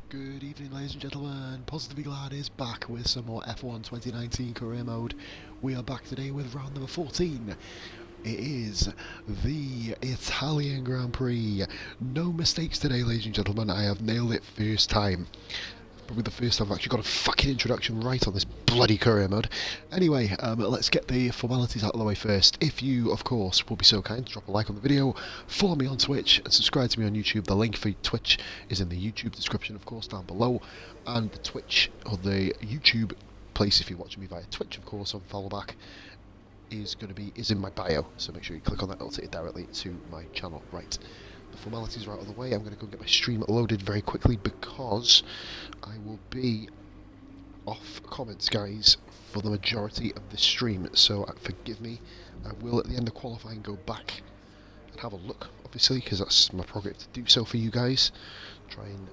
Good evening, ladies and gentlemen. Positively Glad is back with some more F1 2019 career mode. We are back today with round number 14. It is the Italian Grand Prix. No mistakes today, ladies and gentlemen. I have nailed it first time. Probably the first time I've actually got a fucking introduction right on this bloody career mode. Anyway, let's get the formalities out of the way first. If you, of course, will be so kind to drop a like on the video, follow me on Twitch, and subscribe to me on YouTube. The link for Twitch is in the YouTube description, of course, down below. And the Twitch, or the YouTube place if you're watching me via Twitch, of course, on follow back, is in my bio. So make sure you click on that, it'll take you directly to my channel. Right. The formalities are out of the way. I'm going to go get my stream loaded very quickly because I will be off comments, guys, for the majority of the stream. So forgive me. I will, at the end of qualifying, go back and have a look, obviously, because that's my prerogative to do so for you guys. Try and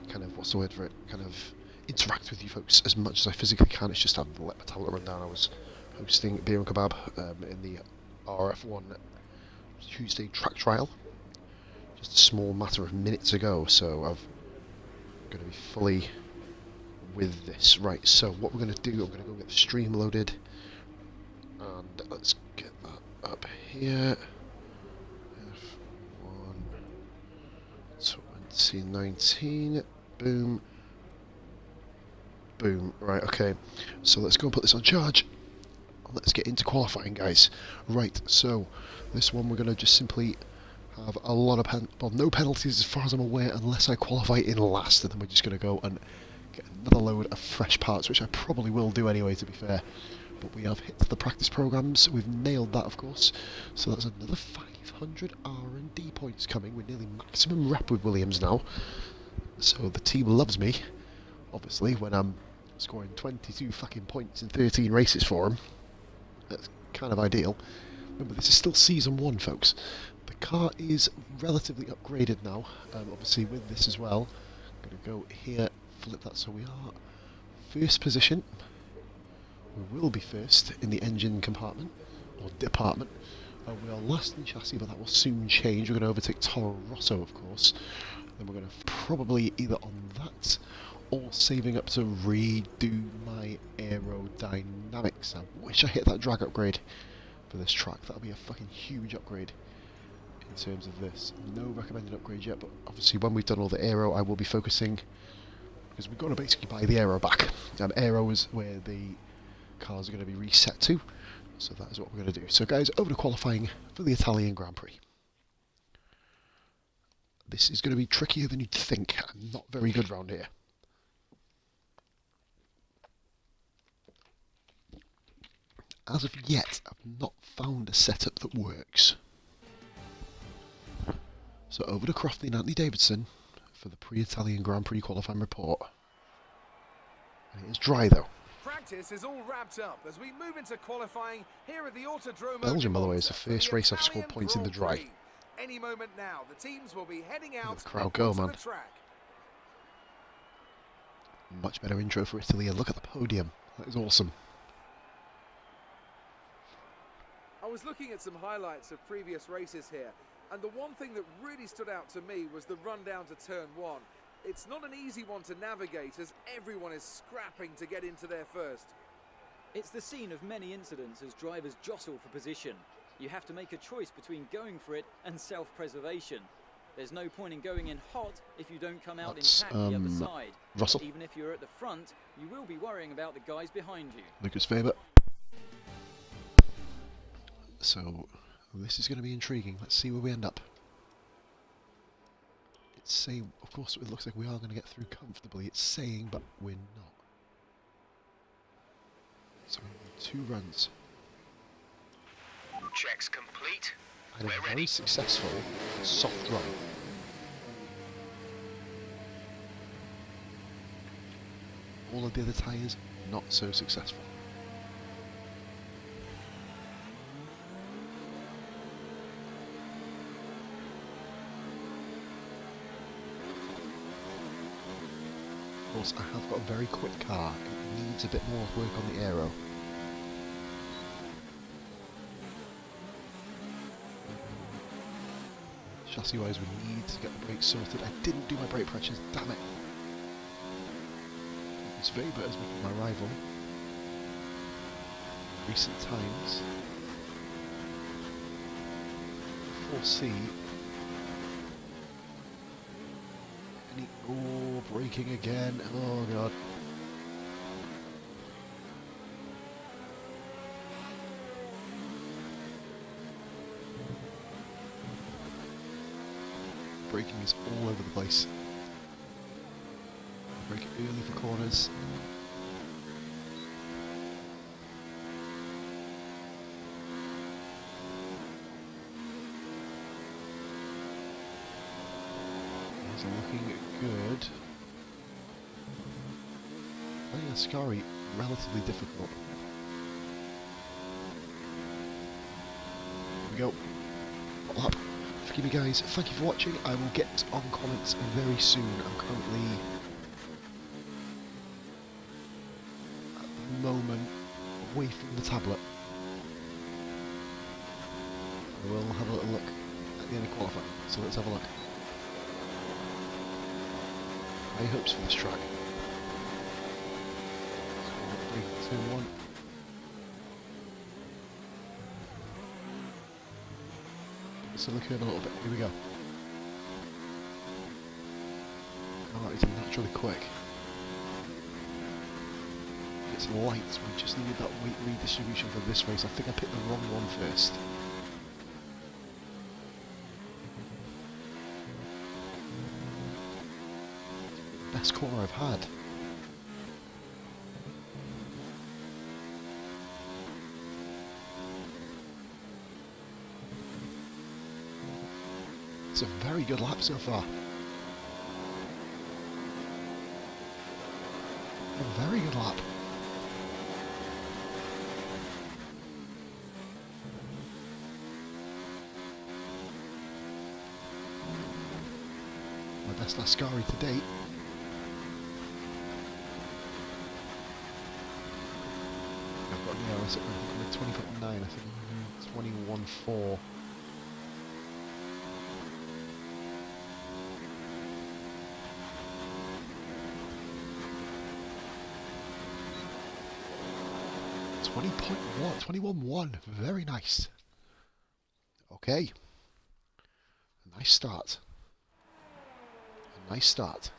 kind of, what's the word for it, kind of interact with you folks as much as I physically can. It's just I've let my tablet run down. I was hosting Beer and Kebab in the RF1 Tuesday track trial. Just a small matter of minutes ago, so I'm going to be fully with this. Right, so what we're going to do, I'm going to go get the stream loaded, and let's get that up here. F1 2019, boom, boom. Right, okay, so let's go and put this on charge. Let's get into qualifying, guys. Right, so this one we're going to just simply have a lot of no penalties as far as I'm aware, unless I qualify in last, and then we're just going to go and get another load of fresh parts, which I probably will do anyway, to be fair. But we have hit the practice programs, we've nailed that, of course, so that's another 500 R&D points coming. We're nearly maximum rep with Williams now, so the team loves me, obviously, when I'm scoring 22 fucking points in 13 races for them. That's kind of ideal. Remember, this is still Season 1, folks. The car is relatively upgraded now, obviously with this as well. I'm going to go here, flip that so we are first position. We will be first in the engine compartment, or department. We are last in chassis, but that will soon change. We're going to overtake Toro Rosso, of course. Then we're going to probably either on that, or saving up to redo my aerodynamics. I wish I hit that drag upgrade for this track. That'll be a fucking huge upgrade in terms of this. No recommended upgrade yet, but obviously when we've done all the aero, I will be focusing, because we've got to basically buy the aero back. Aero is where the cars are going to be reset to, so that is what we're going to do. So guys, over to qualifying for the Italian Grand Prix. This is going to be trickier than you'd think. I'm not very good round here. As of yet, I've not found a setup that works. So over to Crofty and Anthony Davidson for the pre-Italian Grand Prix qualifying report. And it is dry though. Practice is all wrapped up as we move into qualifying here at the Autodromo. Belgium, by the way, is the first race I've scored points in the dry. Any moment now, the teams will be heading out the crowd go, man. the track. Much better intro for Italy. Look at the podium. That is awesome. I was looking at some highlights of previous races here, and the one thing that really stood out to me was the run down to turn one. It's not an easy one to navigate as everyone is scrapping to get into there first. It's the scene of many incidents as drivers jostle for position. You have to make a choice between going for it and self-preservation. There's no point in going in hot if you don't come out intact the other side. Russell. Even if you're at the front, you will be worrying about the guys behind you. Lucas Faber. So this is going to be intriguing. Let's see where we end up. It's saying, of course, it looks like we are going to get through comfortably. It's saying, but we're not. So we need 2 runs. Checks complete. And a very successful soft run. All of the other tyres, not so successful. Of course, I have got a very quick car. It needs a bit more work on the aero. Chassis wise, we need to get the brakes sorted. I didn't do my brake pressures, damn it. Max Weber has become my rival in recent times. 4C. Oh, braking again. Oh god. Braking is all over the place. Brake it early for corners. He's looking good. I think Ascari relatively difficult. Here we go. Lap. Forgive me guys, thank you for watching. I will get on comments very soon. I'm currently at the moment away from the tablet. I will have a little look at the end of qualifying, so let's have a look. High hopes for this track. 3, 2, 1. So look here a little bit. Here we go. Oh, it's naturally quick. It's light. We just needed that weight redistribution for this race. I think I picked the wrong one first. Best corner I've had. It's a very good lap so far. A very good lap. My best Ascari to date. I've got an ERS at 20.9, I think 21.4. .1, 21.1, very nice. Okay, a nice start. A nice start.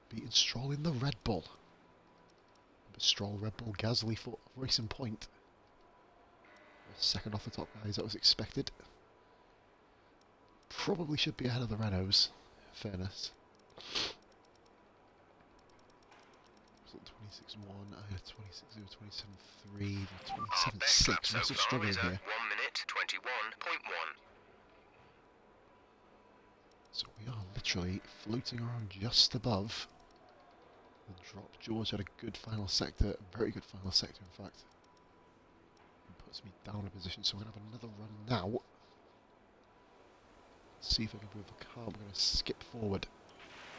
Beating Stroll in the Red Bull. Stroll, Red Bull, Gasly for Racing Point. Second off the top guys, that was expected. Probably should be ahead of the Renaults, in fairness. 26.1, I had 26.0, 27.3, 27.6. Massive struggling here. 1 minute 21.1. So we are literally floating around just above the drop. George had a good final sector, a very good final sector in fact. It puts me down a position, so we're going to have another run now. Let's see if I can move the car. We're going to skip forward.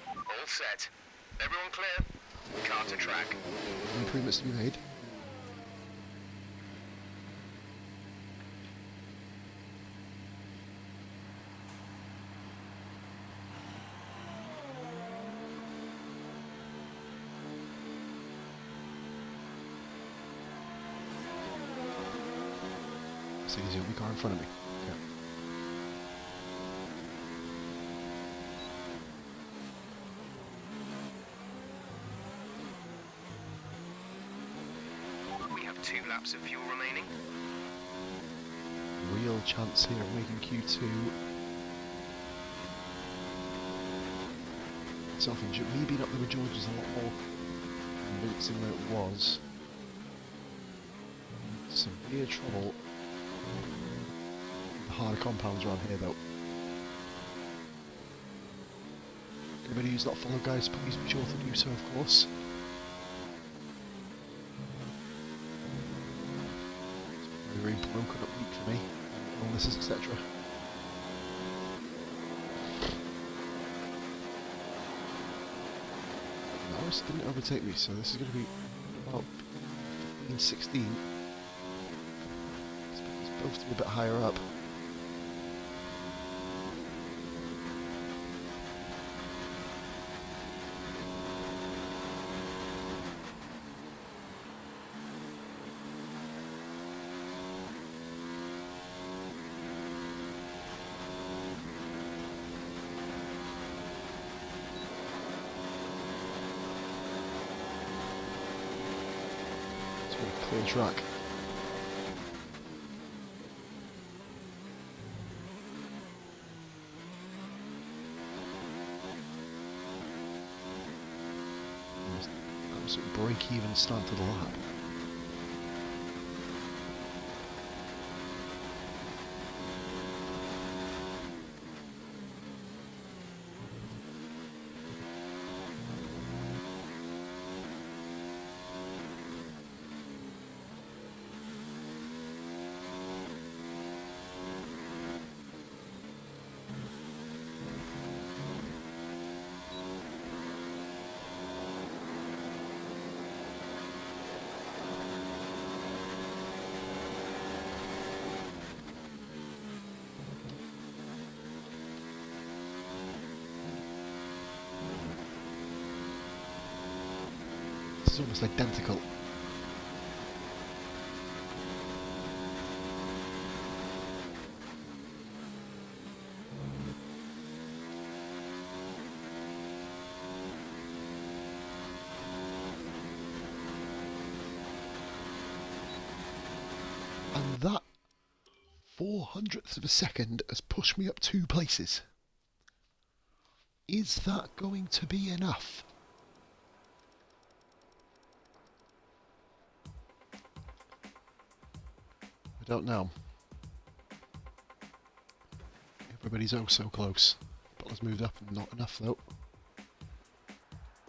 All set. Everyone clear? Car to track. Improvements to be made. See, there's a big car in front of me. Okay. We have 2 laps of fuel remaining. Real chance here of making Q2. Me being up there with George is a lot more convincing than it was. Severe trouble. The harder compounds around here though. Anybody who's not followed guys, please be sure to do so of course. It's a very, very broken up week for me. Illnesses, etc. Norris didn't overtake me, so this is going to be about 15, 16. It's both to be a bit higher up. It's a very clear track. Absolute break-even start to the lap. It's almost identical. And that 400th of a second has pushed me up 2 places. Is that going to be enough? I don't know. Everybody's oh so close. Butler's moved up, not enough though.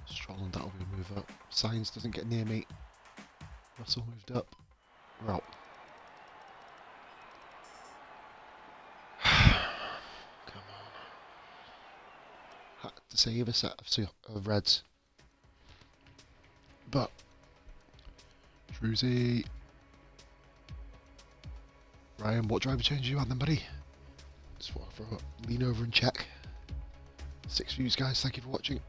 Stroll and that'll be a move up. Sainz doesn't get near me. Russell moved up. We're out. Come on. Had to save a set of reds. But Druzy. Ryan, what driver change you had then, buddy? Just want to lean over and check. 6 views, guys. Thank you for watching.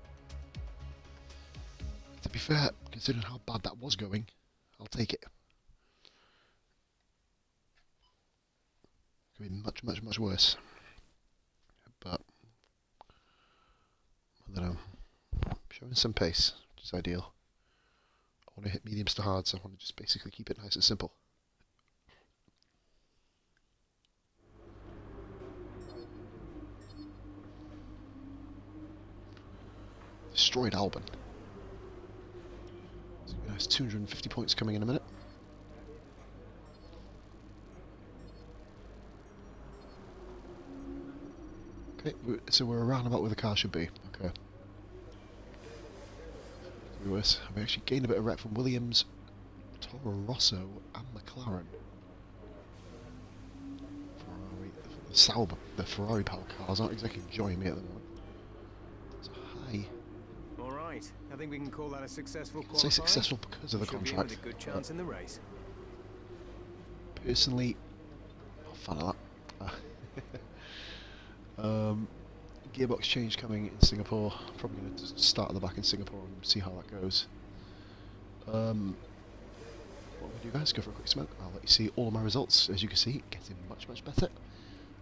To be fair, considering how bad that was going, I'll take it. It could be much, much, much worse. But I don't know. Showing some pace, which is ideal. I want to hit mediums to hard, so I want to just basically keep it nice and simple. Destroyed Albon. So nice 250 points coming in a minute. Okay, so we're around about where the car should be. Okay. Worse. We actually gained a bit of rep from Williams, Toro Rosso, and McLaren. Ferrari, the Ferrari power cars aren't exactly enjoying me at the moment. So high. All right, I think we can call that a successful qualifying. Say successful because of the contract. With a good chance in the race. Personally, not a fan of that. Gearbox change coming in Singapore. Probably going to start at the back in Singapore and see how that goes. What we do, guys? Go for a quick smoke. I'll let you see all of my results. As you can see, getting much, much better.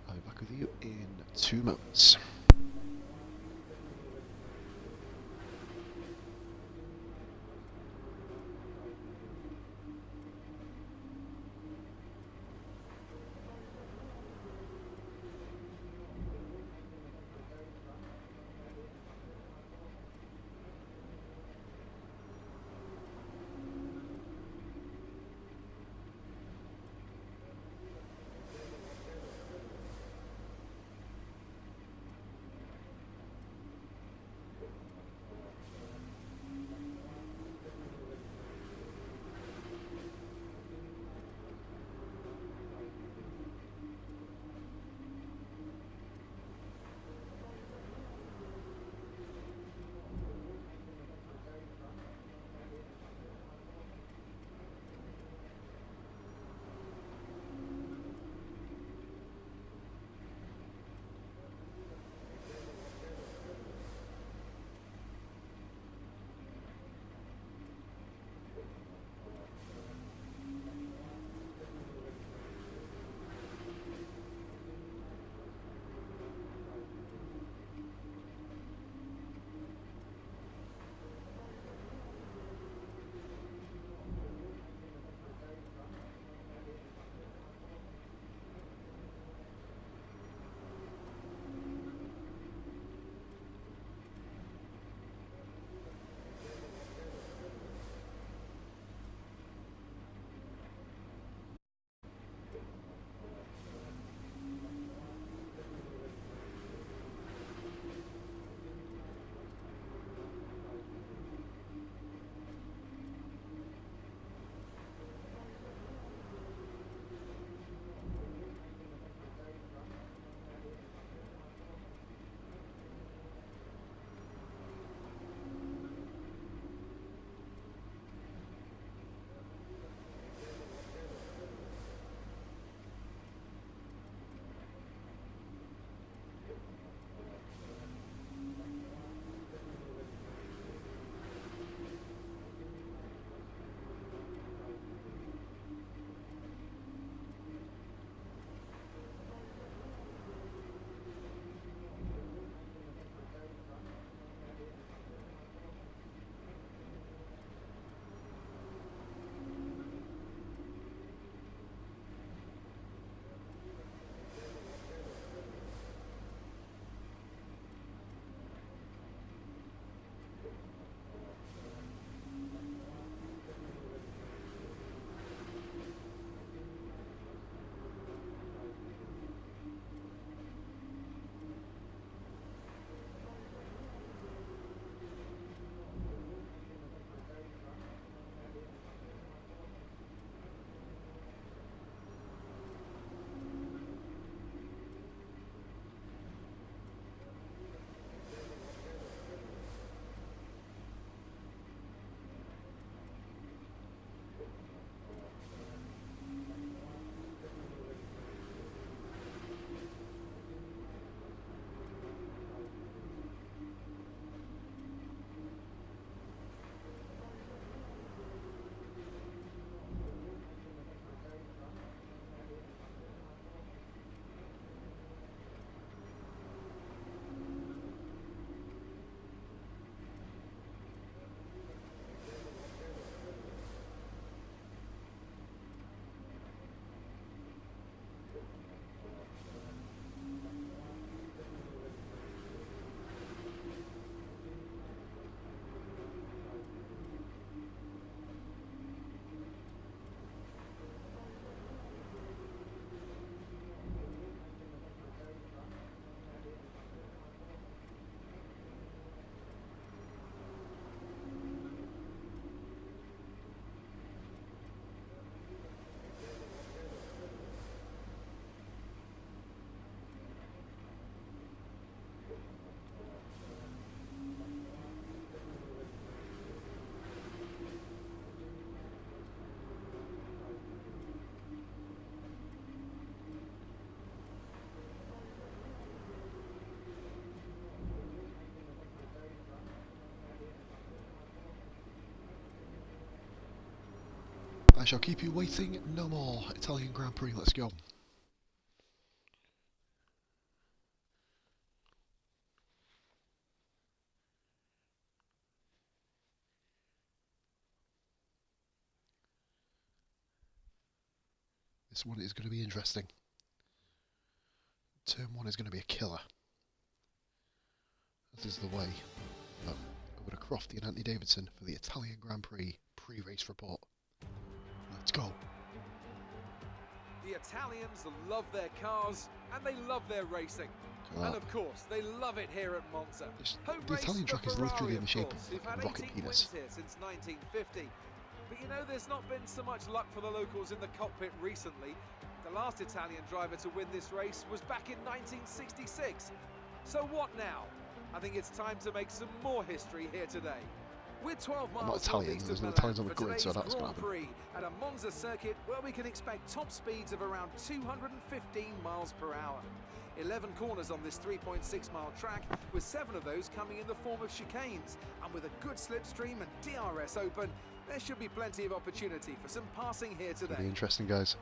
I'll be back with you in 2 moments. I shall keep you waiting no more. Italian Grand Prix, let's go. This one is going to be interesting. Turn 1 is going to be a killer. This is the way. Over to Crofty and Anthony Davidson for the Italian Grand Prix pre-race report. Let's go. The Italians love their cars and they love their racing. And of course, they love it here at Monza. The Italian track is literally in the shape of like a rocket penis. Here since 1950. But you know, there's not been so much luck for the locals in the cockpit recently. The last Italian driver to win this race was back in 1966. So what now? I think it's time to make some more history here today. We're 12 miles I'm not Italian, there's no Italians on the grid, so that's going to happen. At a Monza circuit where we can expect top speeds of around 215 miles per hour. 11 corners on this 3.6-mile track, with 7 of those coming in the form of chicanes. And with a good slipstream and DRS open, there should be plenty of opportunity for some passing here today. It'll be interesting, guys.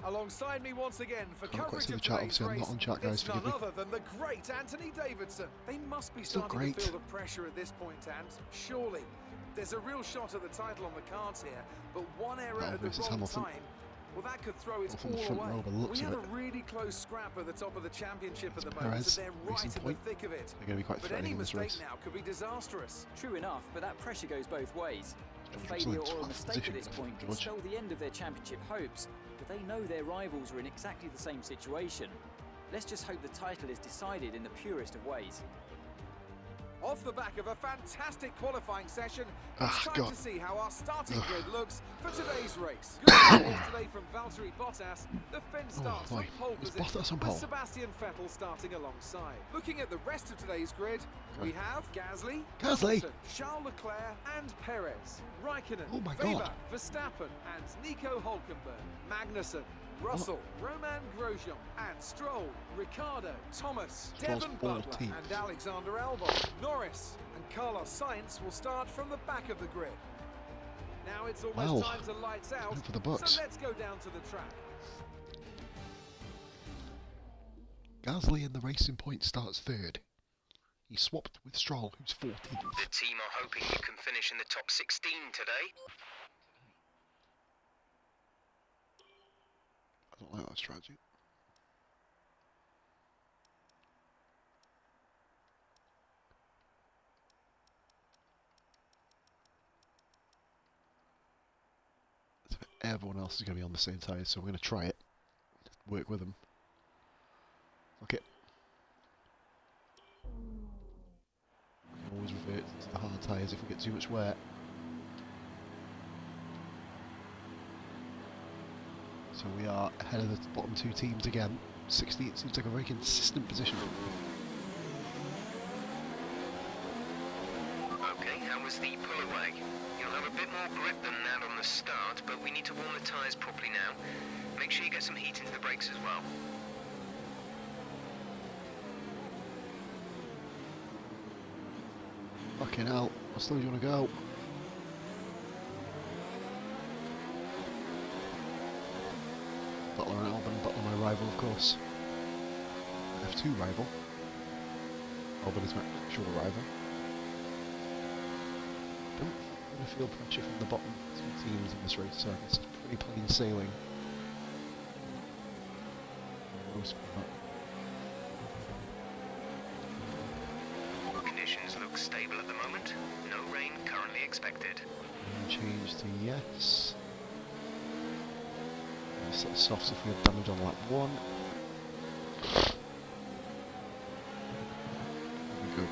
Alongside me once again for coverage of chat, today's obviously I'm race, not on chat, guys, it's none forgive me. other than the great Anthony Davidson. They must be Still starting great. to feel the pressure at this point, Ant. Surely. There's a real shot at the title on the cards here, but one error at the wrong Hamilton. time, well, that could throw it From the all front away. row, by the looks We of have it. a really close scrap at the top of the championship at the Perez, moment, so they're right racing in the point. thick of it. They're going to be quite But any threatening in this mistake race. now could be disastrous. True enough, but that pressure goes both ways. A George failure Russell in or a 12th mistake position, at this point could George. spell the end of their championship hopes, but they know their rivals are in exactly the same situation. Let's just hope the title is decided in the purest of ways. Off the back of a fantastic qualifying session, it's time to see how our starting grid looks for today's race. Good news today from Valtteri Bottas. The Finn starts from pole position, with Sebastian Vettel starting alongside. Looking at the rest of today's grid, we have Gasly, Hamilton, Charles Leclerc and Perez, Raikkonen, Weber, Verstappen and Nico Hülkenberg, Magnussen, Russell, Romain Grosjean and Stroll, Ricciardo, Thomas, Devon Butler and Alexander Albon, Norris and Carlos Sainz will start from the back of the grid. Now it's almost time to lights out, for the Bucks. so let's go down to the track. Gasly in the Racing Point starts third. He swapped with Stroll, who's 14th. The team are hoping you can finish in the top 16 today. I don't like that strategy. Everyone else is going to be on the same tyres, so we're going to try it. Work with them. Okay. We can always revert to the hard tyres if we get too much wear. So we are ahead of the bottom 2 teams again. 60, it seems like a very consistent position. Okay, how was the pull away? You'll have a bit more grip than that on the start, but we need to warm the tyres properly now. Make sure you get some heat into the brakes as well. Fucking hell, how slow do you want to go? Butler and Albon, Butler my rival of course. F2 rival. Albon is my actual rival. Don't really feel pressure from the bottom 2 teams in this race, so it's pretty plain sailing. For the most part. Conditions look stable at the moment. No rain currently expected. Change to yes. Set soft if we have damage on lap 1. If we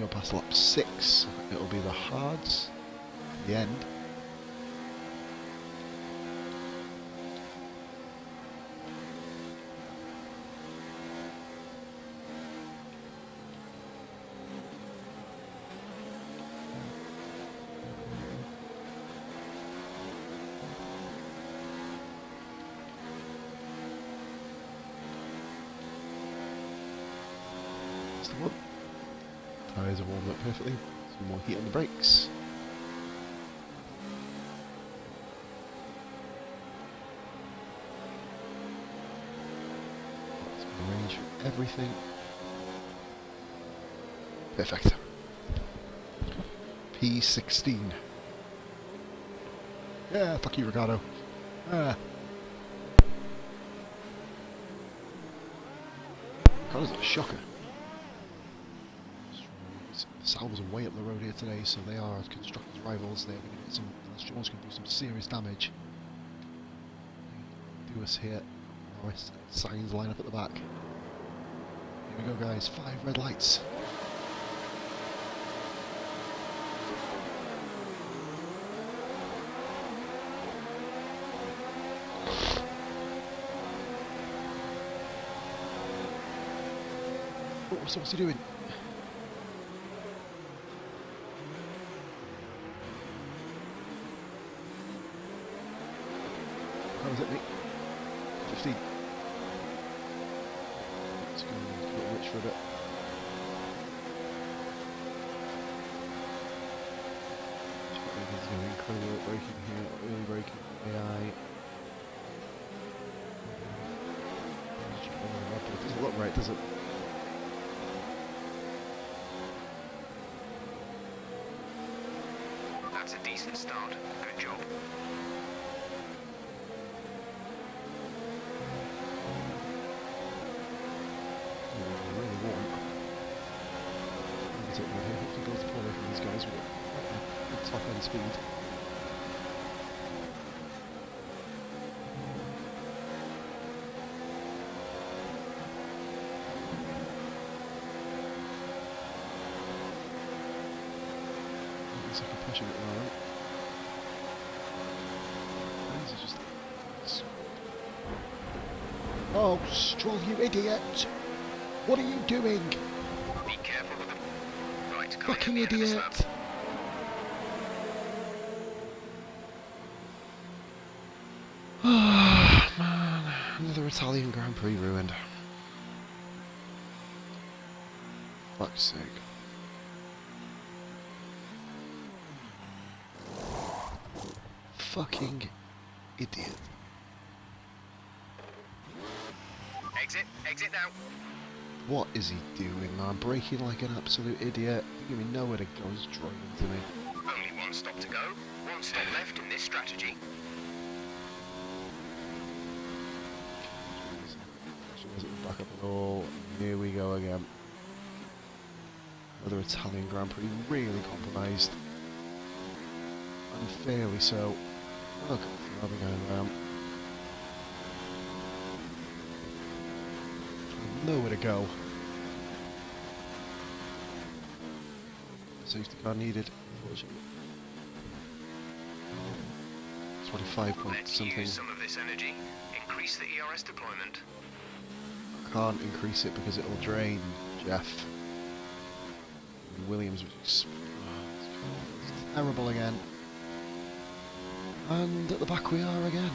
go past lap 6, it'll be the hards. The end. That's the one. Tyres are warmed up perfectly. Some more heat on the brakes. everything. Perfect. P16. Yeah, fuck you, Ricardo. Ah. Ricardo's a shocker. Sauber's are way up the road here today, so they are constructors' rivals. They're going to get some. Jones can do some serious damage. Do us here. Nice signs line up at the back. Here we go, guys. 5 red lights. What's he doing? How was it, Nick? 15. It's going to be a little rich for a bit. He's doing incredible at braking here, early braking AI. It doesn't look right, does it? That's a decent start. Good job. Really warm. Hopefully goes to pull away from these guys with top end speed. Looks like a pushing it around. These are just... Oh, Stroll, you idiot! What are you doing? Be careful with them. Right, Fucking idiot! Ah, man. Another Italian Grand Prix ruined. Fuck's sake. Fucking idiot. Exit now. What is he doing, man? Braking like an absolute idiot. You don't even know where to go. He's driving to me. Only one stop to go. One stop left in this strategy. Back up at all. Here we go again. Another Italian Grand Prix, really compromised. Unfairly so. Look, I'll be going around. Nowhere to go. Safety car needed, unfortunately. 25 point Let's something. use some of this energy. Increase the ERS deployment. Can't increase it because it'll drain, Jeff. Williams was terrible again. And at the back we are again.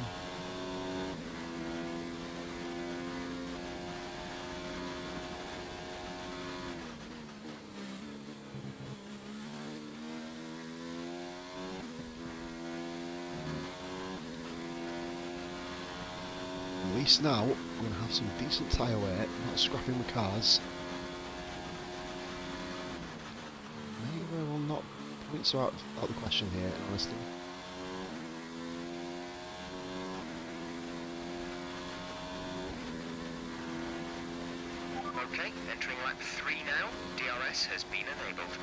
At least now we're going to have some decent tyre wear, not scrapping the cars. Maybe we'll not points are out of the question here, honestly. Okay, entering lap 3 now. DRS has been enabled.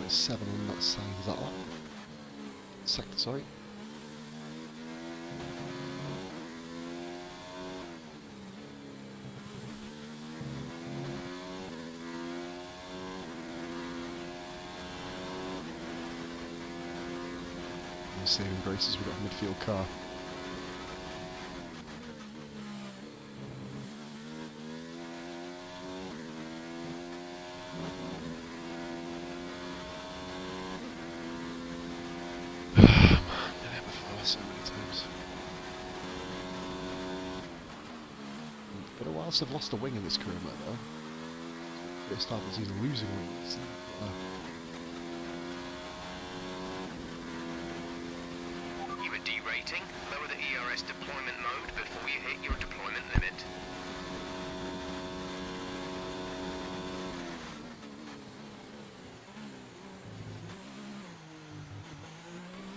There's 7 on that side, is that one? Second, sorry. Saving graces, we've got a midfield car. so many times. It's been a while since I've lost a wing in this career mode though. First half of the season losing wings. You are derating. Lower the ERS deployment mode before you hit your deployment limit.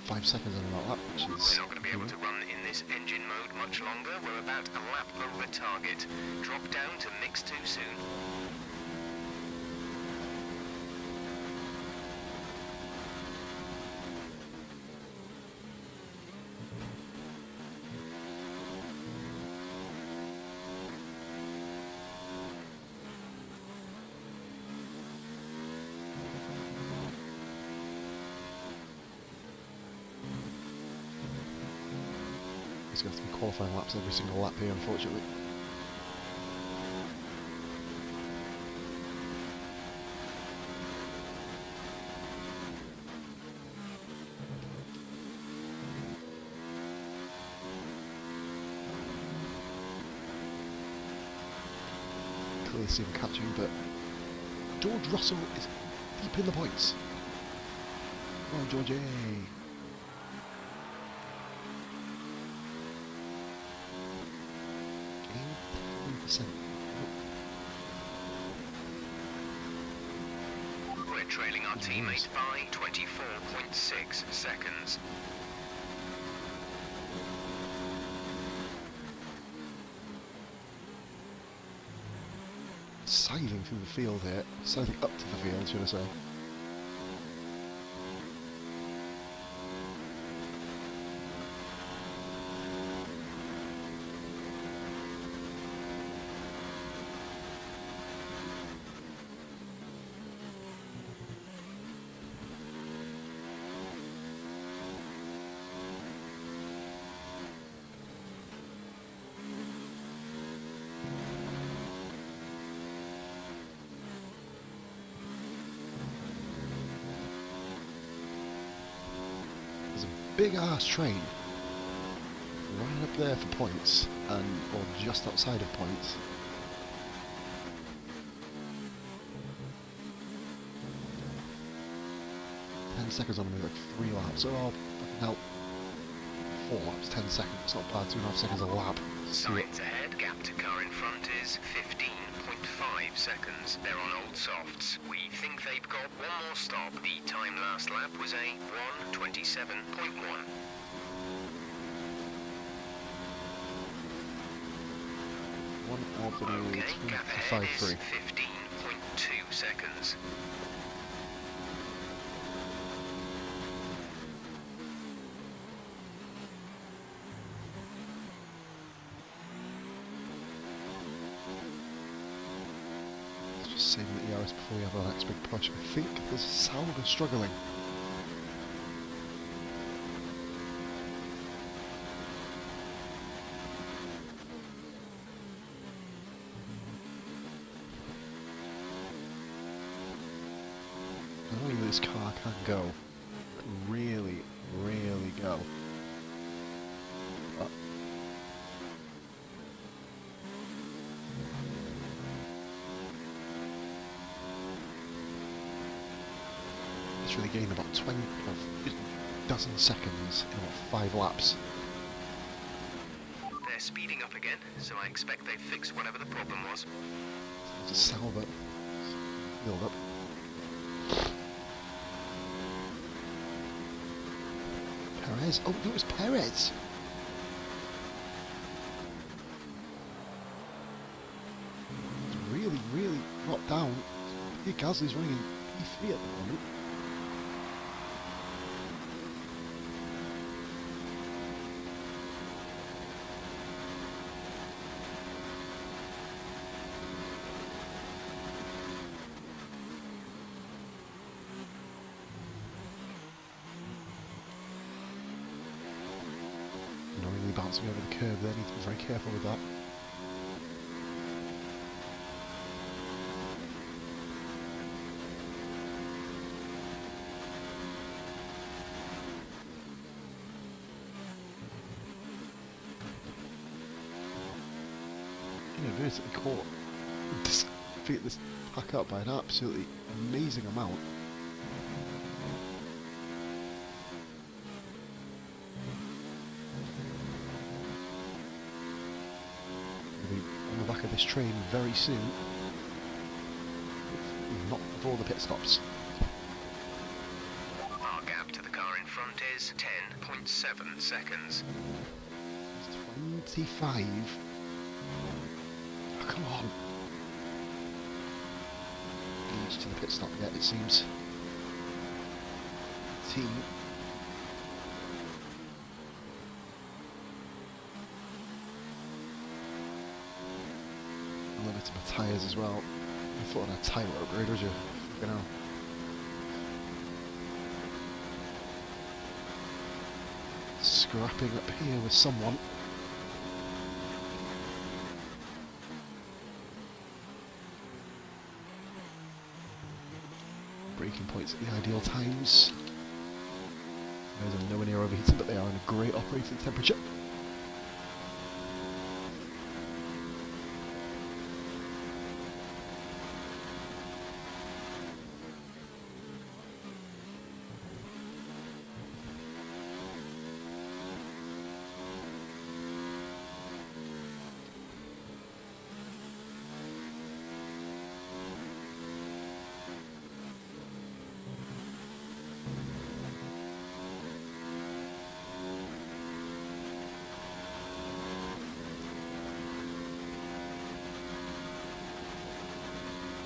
5 seconds on that lap, which is... We're not going to be able to run in this engine mode much longer. We're about a lap over target. Drop down to mix too soon. He's going to have to be qualifying laps every single lap here, unfortunately. Clearly see him catching, but George Russell is deep in the points. Come on, Georgie. 1%. We're trailing our teammate by 24.6 seconds. Scything through the field here, scything up to the field, should I say. Big ass train right up there for points, and or just outside of points. Seconds on me, like 3 laps. Oh, no, 4 laps, 10 seconds. It's not bad. 2.5 seconds a lap. Signs ahead. Gap to car in front is 15.5 seconds. They're on old softs. We think they've got one more stop. The time last lap was a 1:27.1. Okay, gap ahead is 15.2 seconds. Just saving the ERS before we have our next big push. I think there's Sauber struggling. I know this car can go. Can really, really go. But it's really gained about 20, dozen seconds in about 5 laps. They're speeding up again, so I expect they've fixed whatever the problem was. It's a Sauber build up. Perez? Oh, no, it was Perez! It's really, really dropped down. Pierre Gasly's running in P3 at the moment. Bouncing over the curb there, need to be very careful with that. inadvertently caught this, picked this pack up by an absolutely amazing amount. We'll be on the back of this train very soon. Not before the pit stops. Our gap to the car in front is 10.7 seconds. 25. Oh, come on. Leads to the pit stop yet, it seems. Team. I'll limit to my tyres as well. I thought on a tyre upgrade, would you? You know. Scrapping up here with someone. Braking points at the ideal times. Those are nowhere near overheating, but they are in a great operating temperature.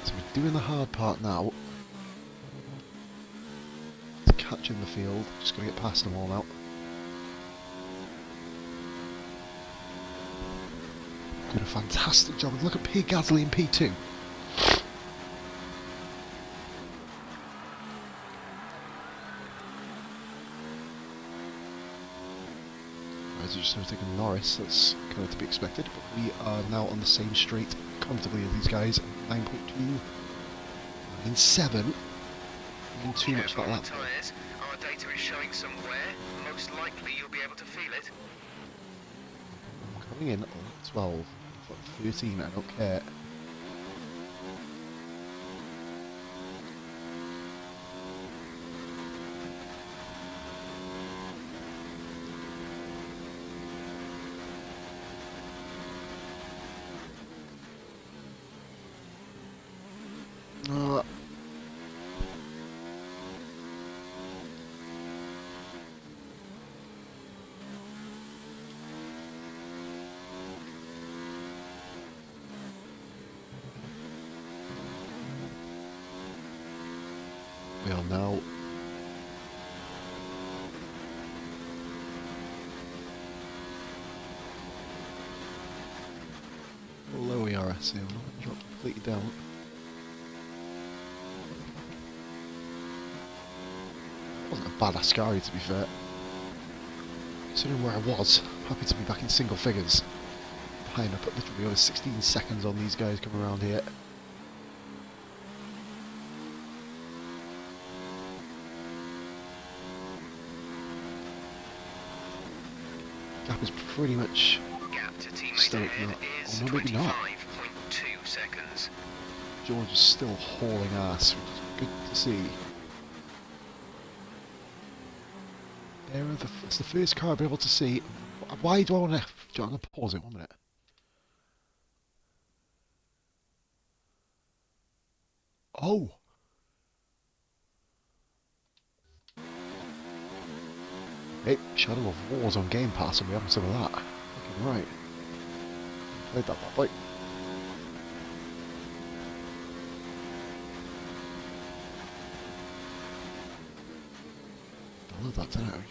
So we're doing the hard part now. To catch in the field, just got to get past them all now. Did a fantastic job. Look at P. Gasly in P2. As you just noticed, Norris, that's kind of to be expected, but we are now on the same straight comfortably as these guys. 9.2, 9.7. Even too much for that lap. Tyres. Our data is showing some wear. Most likely you'll be able to feel it. Coming in at 12, 13, I don't care. We are now below ERS here. We're not going to drop completely down. Wasn't a bad Ascari, to be fair. Considering where I was, happy to be back in single figures. Behind up at literally over 16 seconds on these guys coming around here. Gap is pretty much Gap to teammate still ahead not. is Oh, no, maybe not. 25.2 seconds. George is still hauling ass, which is good to see. It's the first car I've been able to see. Why do I want to... I'm going to pause it 1 minute. Oh! Hey, Shadow of War's on Game Pass and we're having some of that. Fucking right. Played that bad boy. Download that tonight.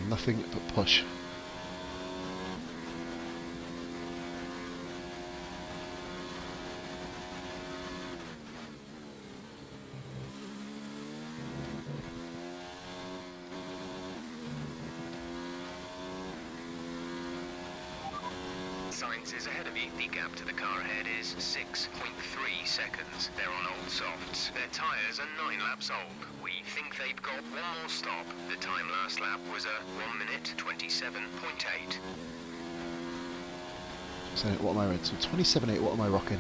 Nothing but push. Sainz is ahead of you. The gap to the car ahead is 6.3 seconds. They're on old softs. Their tyres are 9 laps old. We think they've got one more stop. The time last lap was a 1 minute 27.8. So what am I read? So 27.8, what am I rocking?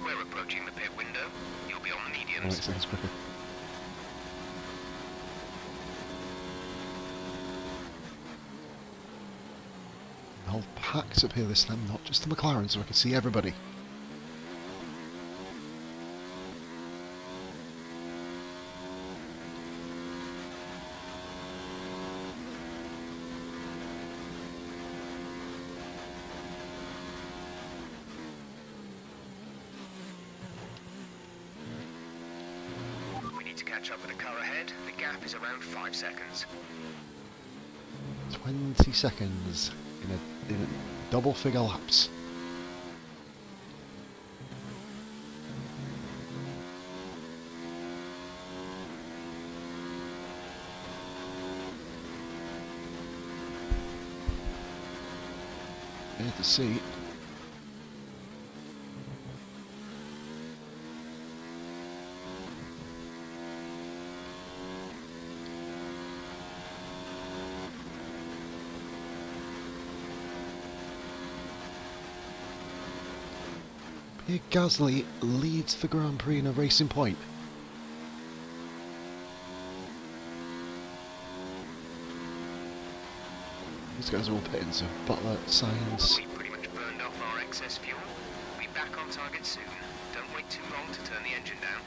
We're approaching the pit window. You'll be on the Oh, 8 mediums. seconds quicker. The whole pack's up here this time, not just the McLaren, so I can see everybody. We need to catch up with the car ahead. The gap is around 5 seconds. 20 seconds in a double figure laps. Here to see. Pierre Gasly leads the Grand Prix in a racing point. These guys are all pitting, so Butler, Sainz. We pretty much burned off our excess fuel. We'll be back on target soon. Don't wait too long to turn the engine down.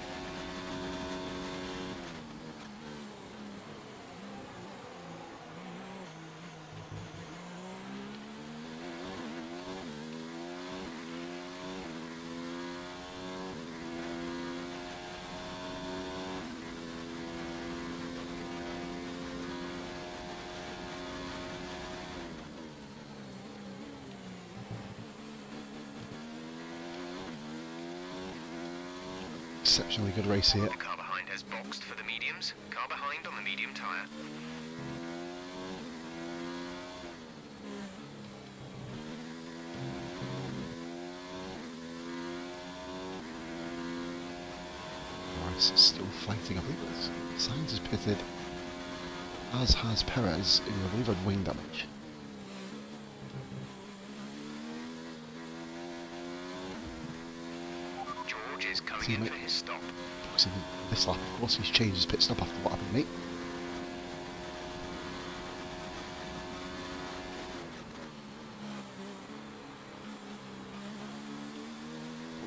Exceptionally good race here. The car behind has boxed for the mediums. Car behind on the medium tyre. Rice is still fighting. I believe Sainz is pitted, as has Perez, in I believe had wing damage. George is coming in for his stop. In this lap, of course, he's changed his pit stop after what happened, mate.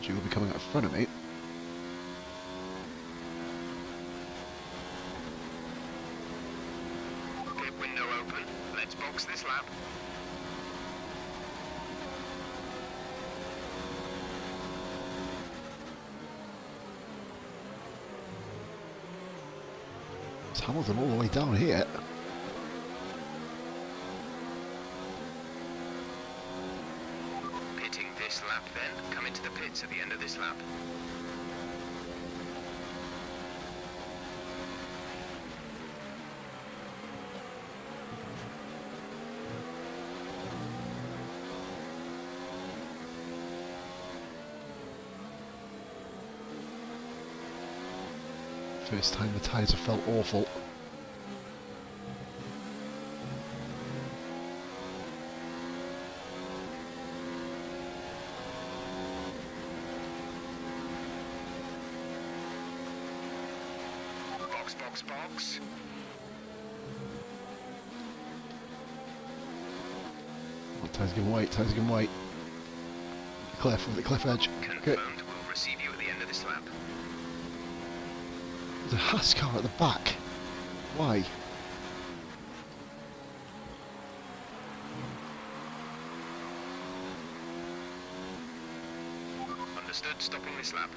She will be coming out front of me. Pit window open. Let's box this lap. It's Hamilton all the way down here. Pitting this lap then. Come into the pits at the end of this lap. First time the tyres have felt awful. Box, box, box. Oh, tyres giving way, tyres giving way. Cliff, the cliff edge. Confirmed. Okay. We'll receive you at the end of this lap. There's a Haas car at the back. Why? Understood. Stopping this lap.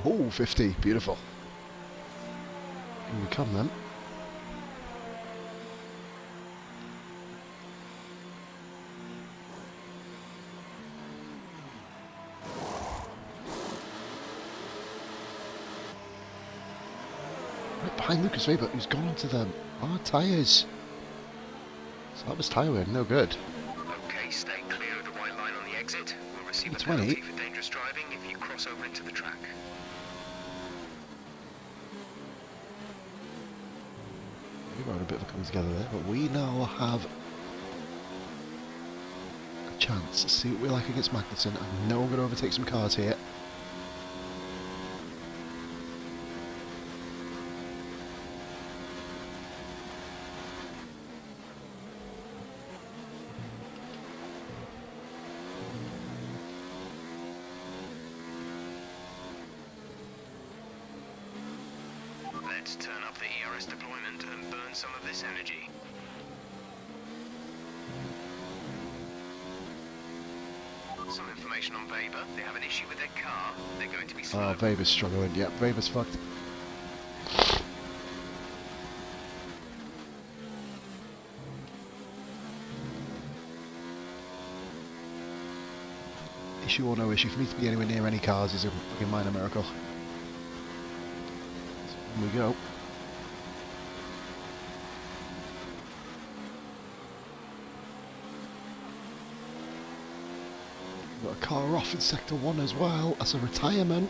Oh, 50, beautiful. Here we come then. Right behind Lucas Weber, who's gone onto the hard tyres. That was tiring, no good. Okay, stay clear of the white line on the exit. We'll receive a 20. penalty for dangerous driving if you cross over into the track. We were a bit of a coming together there, but we now have a chance to see what we like against Magnussen. I know we're going to overtake some cars here. Let's turn up the ERS deployment and burn some of this energy. Some information on Weber. They have an issue with their car. They're going to be slow. Oh, Weber's struggling. Yep, Weber's fucked. Issue or no issue, for me to be anywhere near any cars is a fucking minor miracle. So, here we go. Got a car off in Sector 1 as well. That's a retirement.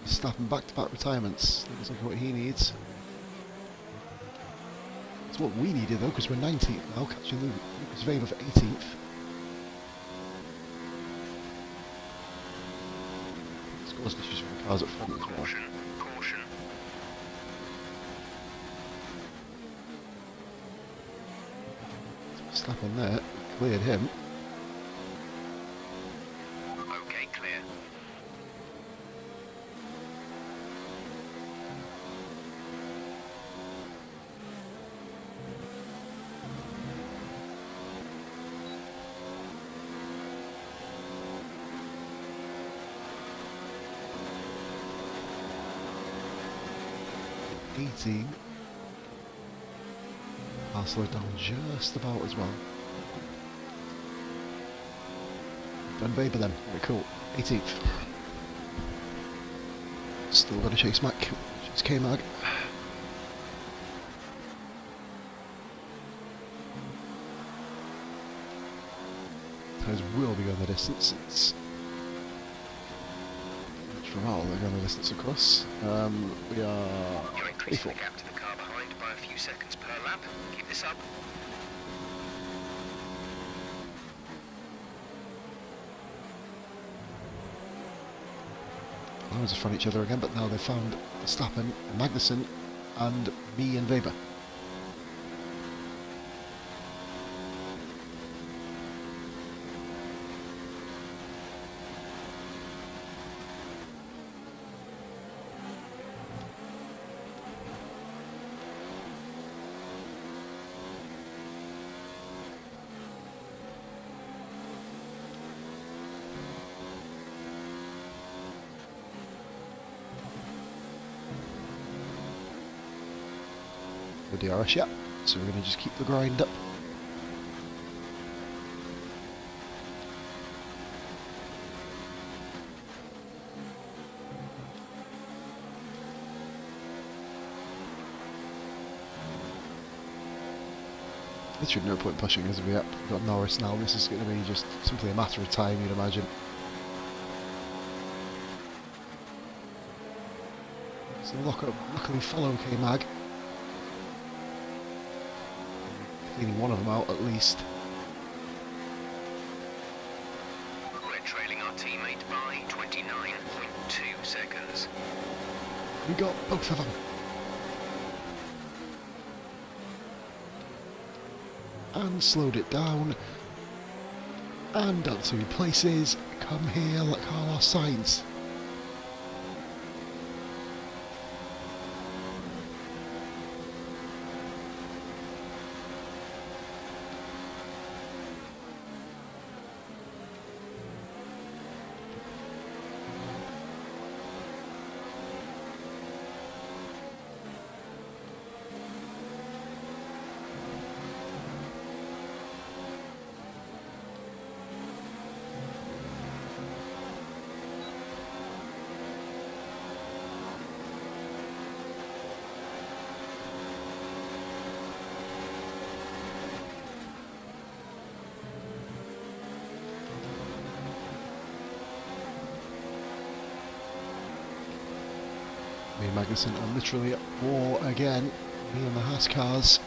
Staffing back-to-back retirements. Looks like what he needs. It's what we needed though, because we're 19th now, catching Lucas Weber for 18th. Scores issues for the cars up front as well. Caution, caution. Slap on there, cleared him. Okay, clear. I'll slow it down just about as well. Done Weber then. Very cool. 18th. Still got to chase Mac. Chase K-Mag. Tires will be going the distance. It's for all they're going the distance across. We are You're increasing 24. the gap to the car behind by a few seconds per lap. Keep this up. I was in front of each other again, but now they've found Verstappen, Magnussen, and me and Weber. The DRS, yeah. So we're going to just keep the grind up. Literally no point pushing as we have got Norris now. This is going to be just simply a matter of time, you'd imagine. So luckily follow K-Mag. Cleaning one of them out at least. We're trailing our teammate by 29.2 seconds. We got both of them. And slowed it down. And down 2 places. Come here like Carlos Sainz. and Magnussen are literally at war again. Me and the Haas cars.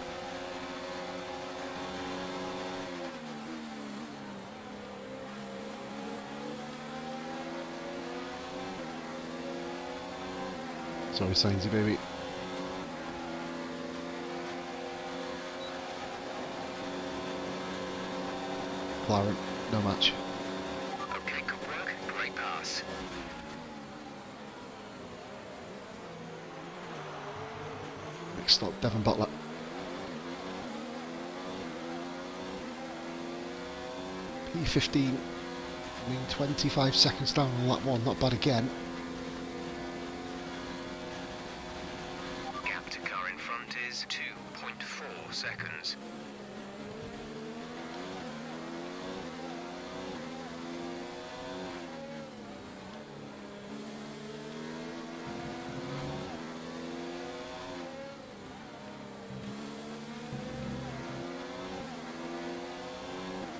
Sorry, Sainsy baby. McLaren, no match. Okay, good work. Great pass. Next stop, Devon Butler. P15, I mean 25 seconds down on lap 1, not bad again. Gap to car in front is 2.4 seconds.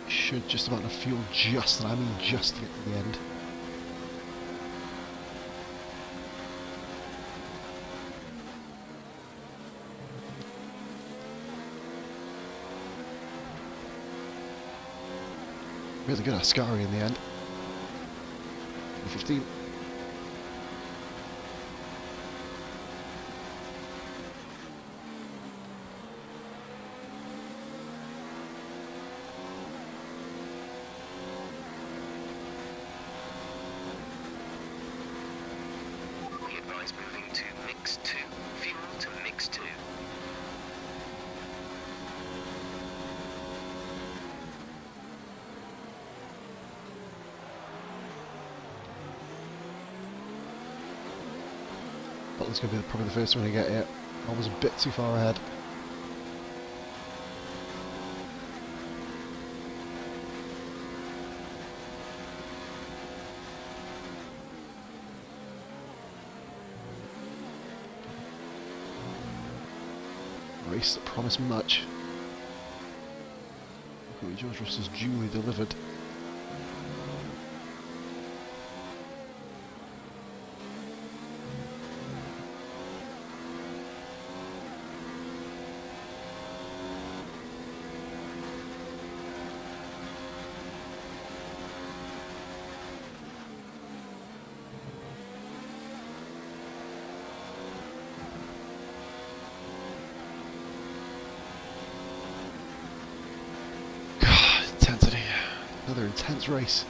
Should just about enough fuel just, and I mean just to get to the end. Really good Ascari in the end. 15. We advise moving to mix 2. Fuel to mix 2. Butler's going to be probably the first one to get it. I was a bit too far ahead. Race that promised much. Look at George Russell's duly delivered. Intensity. Another intense race.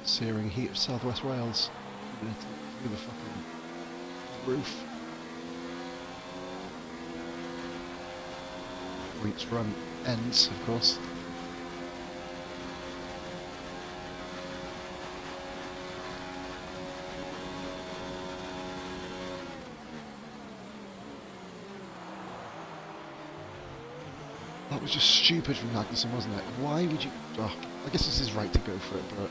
Searing heat of Southwest Wales. Through the fucking roof. Reach run ends, of course. That was just stupid from Magnussen, wasn't it? Why would you... Oh, I guess it's his right to go for it, but...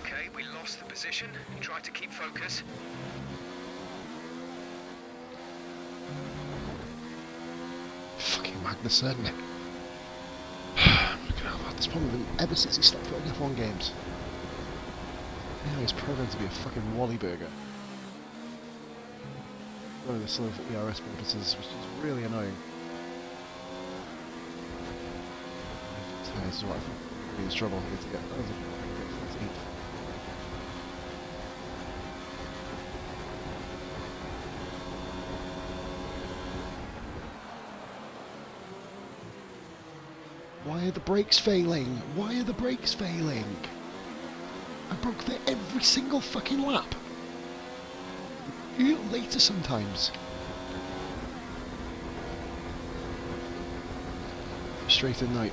Okay, we lost the position. Try to keep focus. Fucking Magnussen. I've had this problem with him ever since he stopped playing F1 games. Now he's programmed to be a fucking Wally burger. One of the slow for ERS purposes, which is really annoying. This is what I think is trouble here to get over 14th. Why are the brakes failing? Why are the brakes failing? I broke there every single fucking lap. Later sometimes. frustrating night.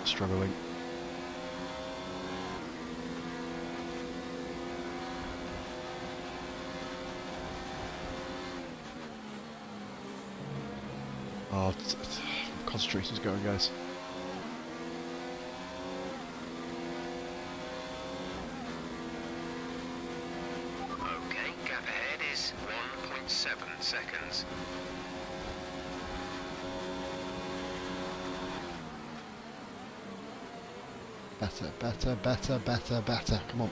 Struggling. Oh, concentration's going, guys. Okay, gap ahead is 1.7 seconds. Better, better, better, better, better. Come on.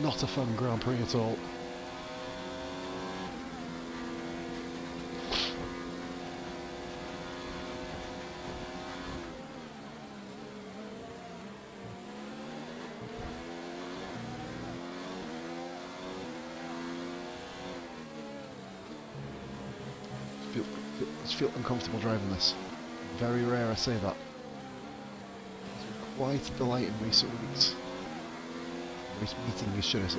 Not a fun Grand Prix at all. Feel uncomfortable driving this. Very rare I say that. It's been quite a delight in recent weeks. Recent meetings, should I say.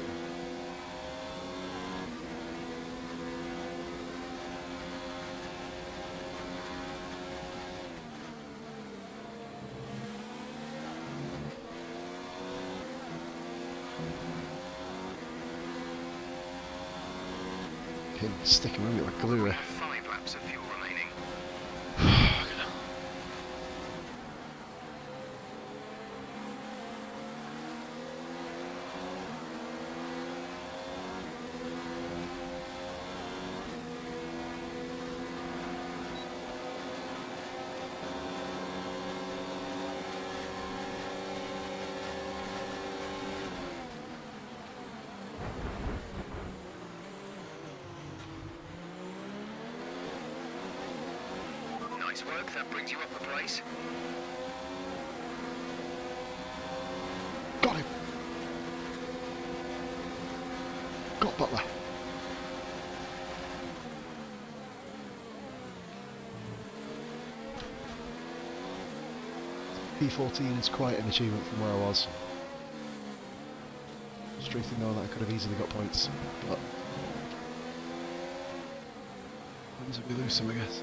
Pin sticking with me like glue there. 5 laps of fuel remaining. Nice work, that brings you up a place. Got him! Got Butler. P14 is quite an achievement from where I was. Frustrating knowing that I could have easily got points, but wins will be lose some, I guess.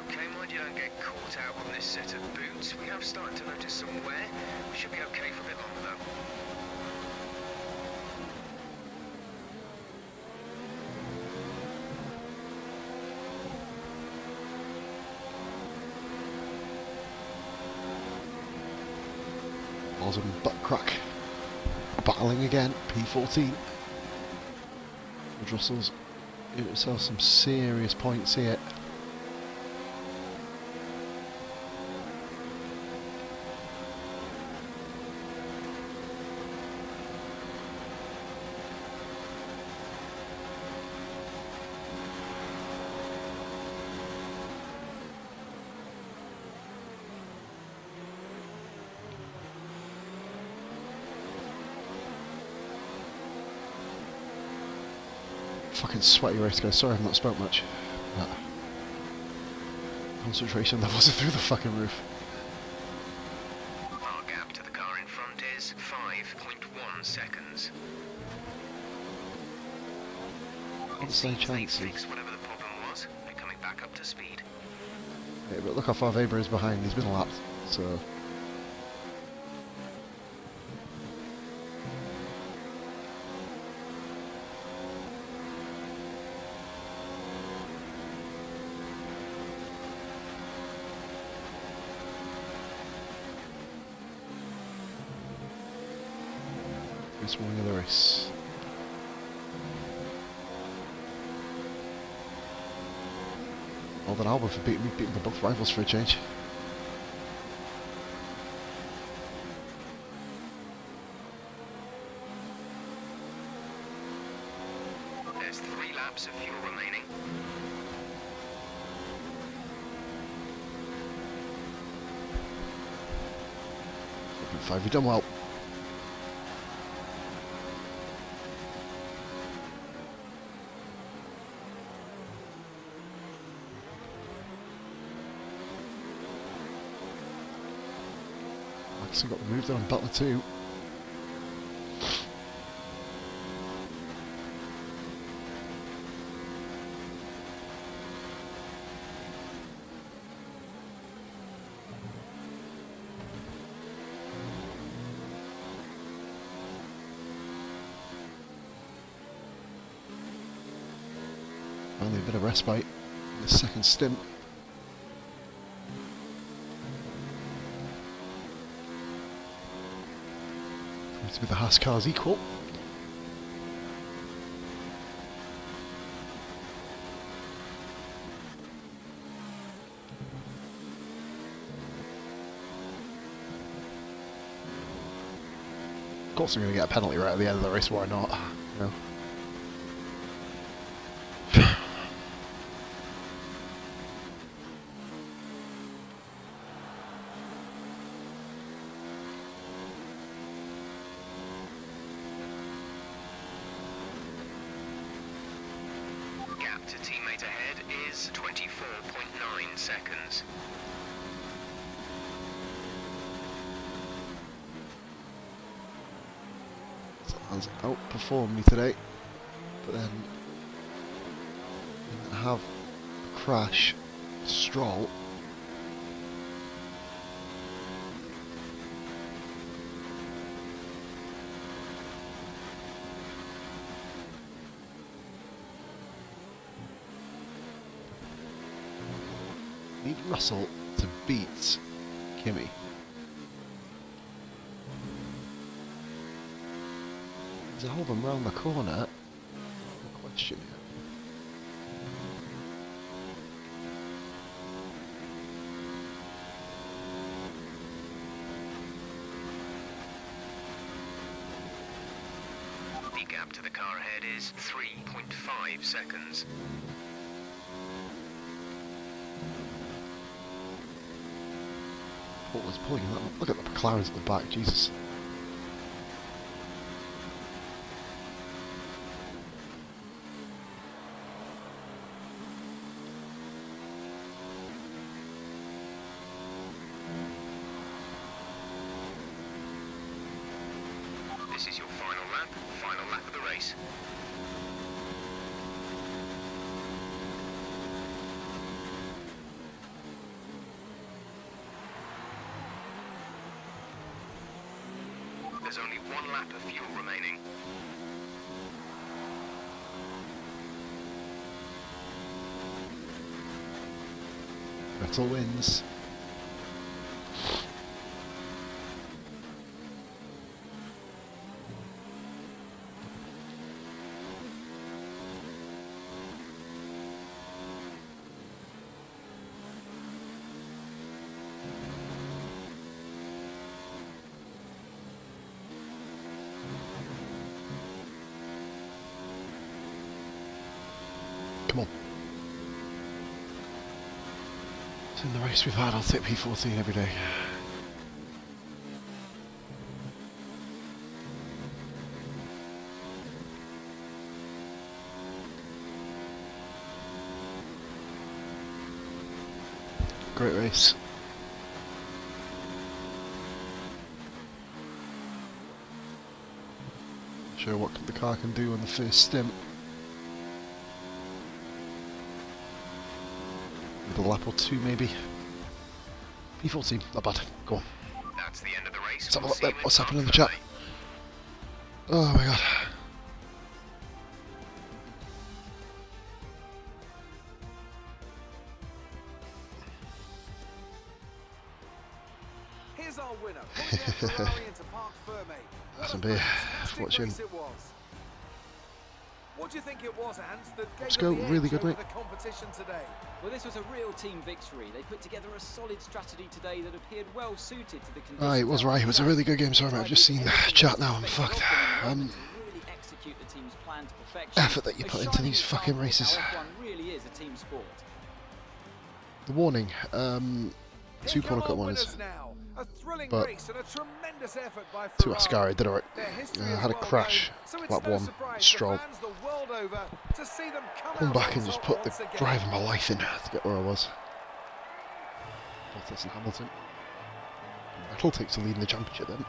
Okay, mind you don't get caught out on this set of boots. We have started to notice some wear. We should be okay for a bit longer though. Bottom butt crack. Battling again, P14. Russell's giving himself some serious points here. Fucking sweaty race, guys. Sorry I've not spoke much. But concentration levels are through the fucking roof. Our gap to the car in front is 5.1 seconds. What's their They chances? fixed whatever the problem was. They're coming back up to speed. Yeah, but look how far Weber is behind. He's been lapped, so. This morning of the race. Well done, Albert, for beating the both rivals for a change. There's 3 laps of fuel remaining. 5, you've done well. Maxson got removed there on Butler too. Finally a bit of respite in the second stint. Seems to be the Haas cars equal. Of course I'm going to get a penalty right at the end of the race, why not? You know. Gap to teammate ahead is 24.9 seconds. Has outperformed me today, but then didn't have a crash. Stroll. Need Russell to beat Kimi. There's a Albon round the corner. No question here. The gap to the car ahead is 3.5 seconds. What was pulling that? Look at the McLarens at the back, Jesus. This is your final lap of the race. There's only 1 lap of fuel remaining. Vettel wins. Come on. So in the race we've had, I'll take P14 every day. Great race. Show what the car can do on the first stint. With a lap or two maybe. P14, not bad. Go on. That's the end of the race. Let's have a look then. What's happening in the chat? Oh my god. Here's our winner, pulling their Ferrari into Parc Ferme. What Some a beer. fantastic Watching. race it was. What do you think it was, Hans, that Let's gave go. them the Really edge good, over mate. the competition today? Well, this was a real team victory. They put together a solid strategy today that appeared well suited to the conditions. Aye, it was right. It was a really good game. Sorry, mate. I've just seen the chat now. I'm fucked. Really execute the team's plan. planned to perfection. effort that you A put into shining these fucking example of races. how F1 really is a team sport. The warning, Here 2 come corner our cut winners. winners now. A thrilling But race and a tremendous effort by 2 Ferrari. Ascari did alright. Their history I is had a well crash, known, so it's lap no 1, surprise Stroll. the fans the world over to see them Come out back on and just top put the once again. drive of my life in to get where I was. Bottas and Hamilton. Vettel takes the lead in the championship then.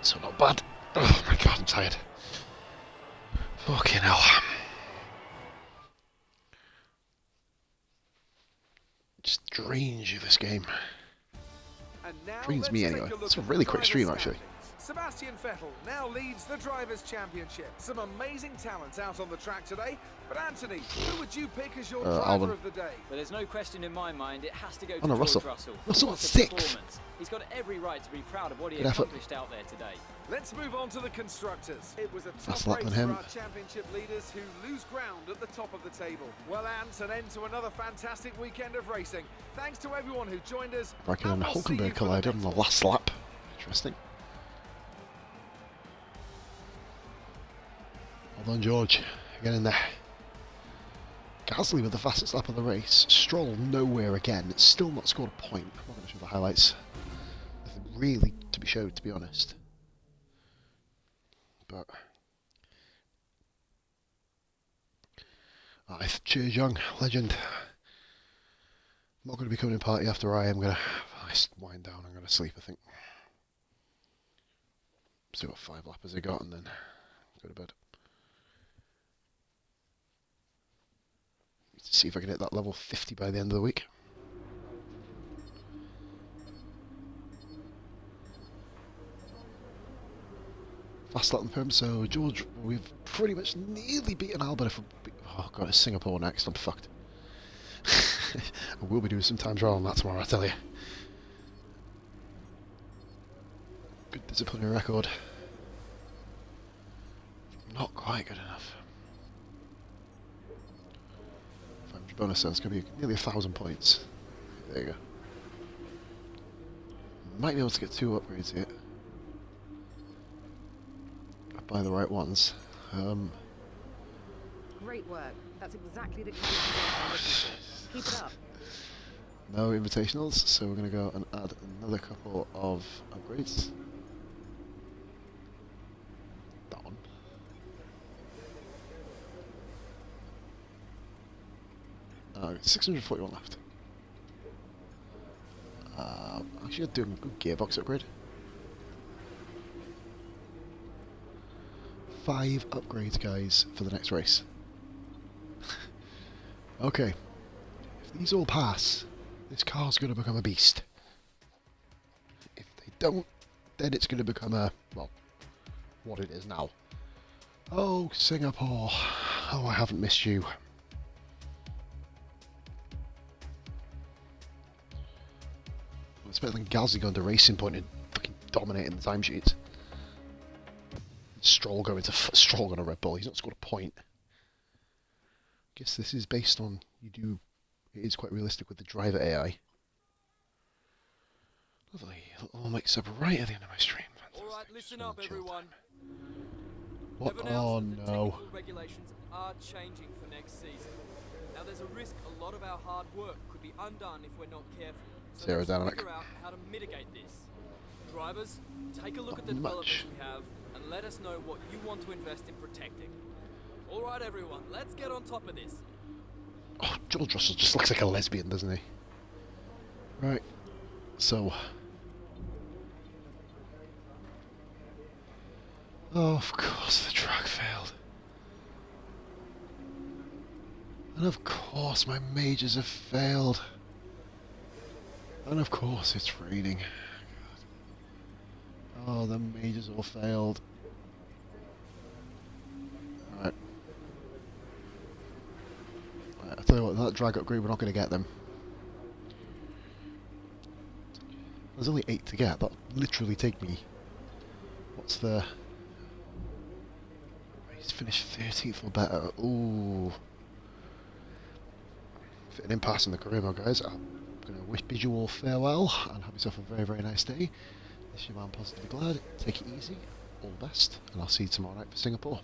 So not bad. Oh my god, I'm tired. Fucking hell. Just drains you, this game. And now Drains let's me take anyway. a look It's a at really the quick drivers' stream, actually. standings. Sebastian Vettel now leads the Drivers' Championship. Some amazing talents out on the track today. But Anthony, who would you pick as your driver Albon. of the day? But there's no question in my mind, it has to go to Oh no, George Russell. Russell. Russell What got a 6th. performance. He's got every right to be proud of what he Good effort. accomplished out there today. Let's move on to the constructors. It was a That's tough lap race than for him. our championship leaders who lose ground at the top of the table. Well, Ant, an end to another fantastic weekend of racing. Thanks to everyone who joined us. Raikkonen and we'll see you Hulkenberg for the collided on next the last lap. Interesting. Well done, George. Get in there. Gasly with the fastest lap of the race. Stroll nowhere again. Still not scored a point. I'm not going to show the highlights. Nothing really to be showed, to be honest. But cheers, Young, legend. I'm not going to be coming in party after I'm going to wind down. I'm going to sleep, I think. See what 5 lappers I got and then go to bed. See if I can hit that level 50 by the end of the week. Fast lap on the perm, so George, we've pretty much nearly beaten Albon. If oh god, it's Singapore next, I'm fucked. I will be doing some time trial on that tomorrow, I tell you. Good disciplinary record. Not quite good enough. 500 bonus, so it's going to be nearly 1,000 points. There you go. Might be able to get 2 upgrades here. Buy the right ones. Great work. That's exactly the kind of result I'm looking for. Keep it up. No invitationals, so we're going to go and add another couple of upgrades. That one. Oh, 641 left. Actually, I'm doing a good gearbox upgrade. 5 upgrades, guys, for the next race. Okay. If these all pass, this car's going to become a beast. If they don't, then it's going to become a, well, what it is now. Oh, Singapore. Oh, I haven't missed you. It's better than Gasly going to Racing Point and fucking dominating the timesheets. Stroll going to Red Bull. He's not scored a point. Guess this is based on it is quite realistic with the driver AI. Lovely. It'll all makes up right at the end of my stream. Fantastic. All right, listen up, everyone. What? They've Oh announced that the no. technical regulations are changing for next season. Now, there's a risk a lot of our hard work could be undone if we're not careful. So let's Aerodynamic. figure out how to mitigate this. Drivers, take a look at the Not developments much. we have and let us know what you want to invest in protecting. All right, everyone, let's get on top of this. Oh, George Russell just looks like a lesbian, doesn't he? Right. So. Oh, of course the track failed. And of course my majors have failed. And of course it's raining. Oh, the majors all failed. Right. I'll tell you what, that drag upgrade, we're not going to get them. There's only 8 to get. That'll literally take me. What's the. He's finished 13th or better. Ooh. Fitting in passing the career mode, guys. I'm going to bid you all farewell and have yourself a very, very nice day. This is your man Positively Glad. Take it easy, all the best, and I'll see you tomorrow night for Singapore.